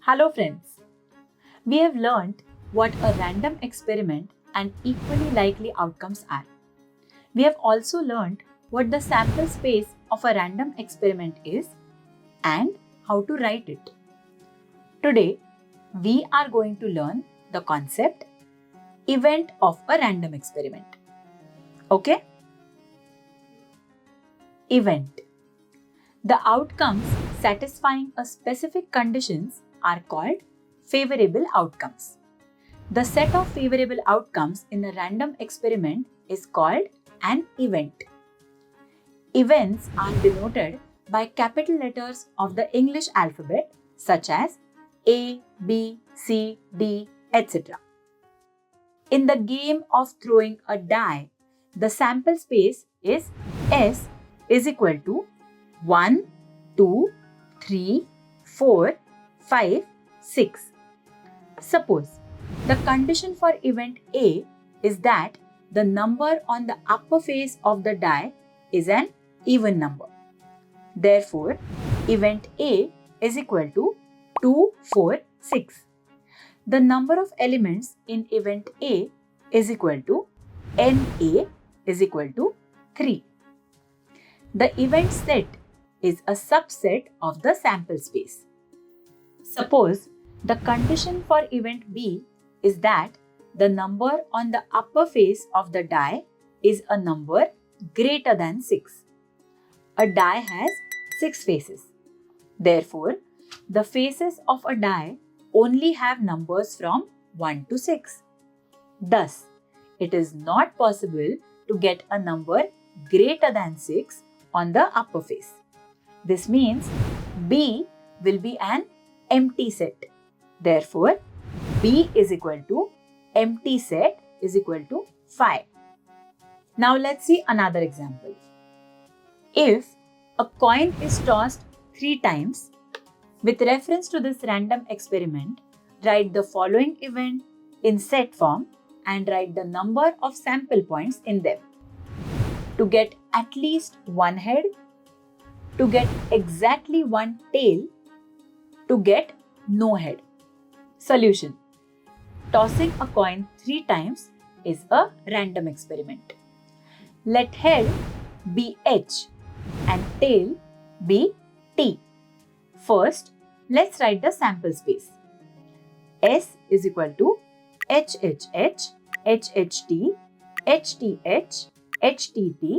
Hello friends, we have learned what a random experiment and equally likely outcomes are. We have also learned what the sample space of a random experiment is and how to write it. Today, we are going to learn the concept event of a random experiment. Okay? Event. The outcomes satisfying a specific conditions are called favorable outcomes. The set of favorable outcomes in a random experiment is called an event. Events are denoted by capital letters of the English alphabet such as A, B, C, D, etc. In the game of throwing a die, the sample space is S is equal to 1, 2, 3, 4, 5, 6. Suppose the condition for event A is that the number on the upper face of the die is an even number. Therefore, event A is equal to 2, 4, 6. The number of elements in event A is equal to NA is equal to 3. The event set is a subset of the sample space. Suppose the condition for event B is that the number on the upper face of the die is a number greater than 6. A die has 6 faces. Therefore, the faces of a die only have numbers from 1 to 6. Thus, it is not possible to get a number greater than 6 on the upper face. This means B will be an empty set. Therefore, B is equal to empty set is equal to 5. Now let's see another example. If a coin is tossed 3 times, with reference to this random experiment, write the following event in set form and write the number of sample points in them. To get at least one head, to get exactly one tail, to get no head. Solution. Tossing a coin 3 times is a random experiment. Let head be H and tail be T. First, let's write the sample space. S is equal to HHH, HHT, HTH, HTT,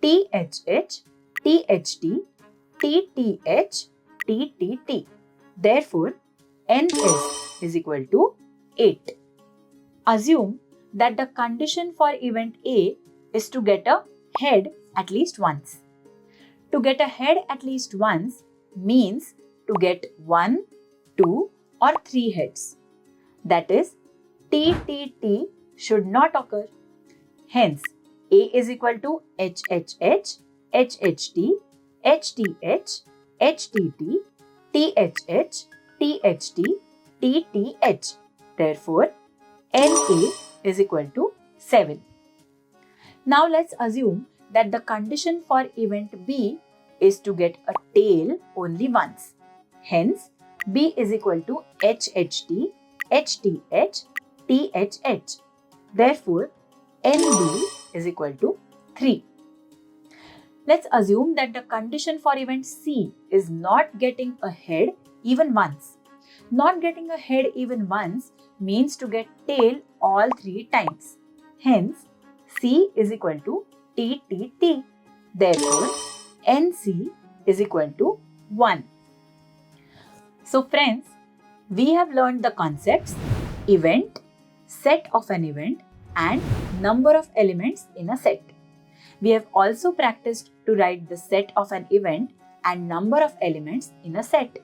THH, THT, TTH, TTT. Therefore, NS is equal to 8. Assume that the condition for event A is to get a head at least once. To get a head at least once means to get 1, 2 or 3 heads. That is, TTT should not occur. Hence, A is equal to HHH, HHT, HTH, HTT, THH, THT, TTH. Therefore, NA is equal to 7. Now let's assume that the condition for event B is to get a tail only once. Hence, B is equal to HHT, HTH, THH. Therefore, NB is equal to 3. Let's assume that the condition for event C is not getting a head even once. Not getting a head even once means to get tail all 3 times. Hence, C is equal to TTT. Therefore, NC is equal to 1. So friends, we have learned the concepts event, set of an event and number of elements in a set. We have also practiced to write the set of an event and number of elements in a set.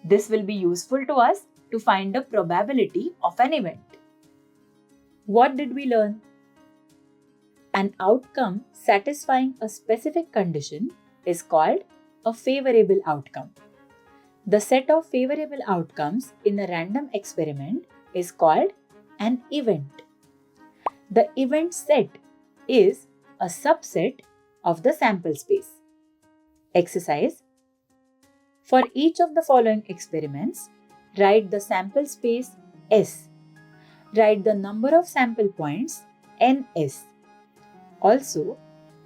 This will be useful to us to find the probability of an event. What did we learn? An outcome satisfying a specific condition is called a favorable outcome. The set of favorable outcomes in a random experiment is called an event. The event set is a subset of the sample space. Exercise. For each of the following experiments, Write the sample space S. Write the number of sample points NS. Also,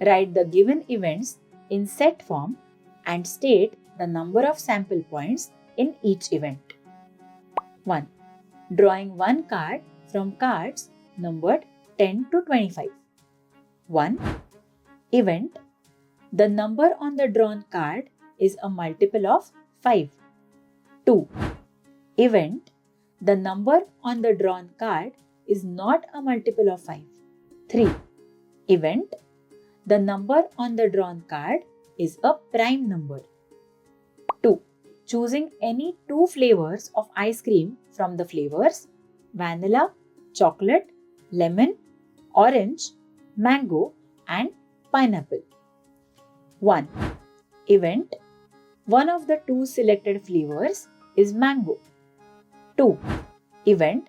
write the given events in set form and state the number of sample points in each event. 1. Drawing one card from cards numbered 10 to 25. 1. Event. The number on the drawn card is a multiple of 5. 2. Event. The number on the drawn card is not a multiple of 5. 3. Event. The number on the drawn card is a prime number. 2. Choosing any 2 flavors of ice cream from the flavors vanilla, chocolate, lemon, orange, mango and pineapple. 1. Event. One of the 2 selected flavors is mango. 2. Event.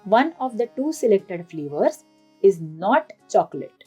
One of the 2 selected flavors is not chocolate.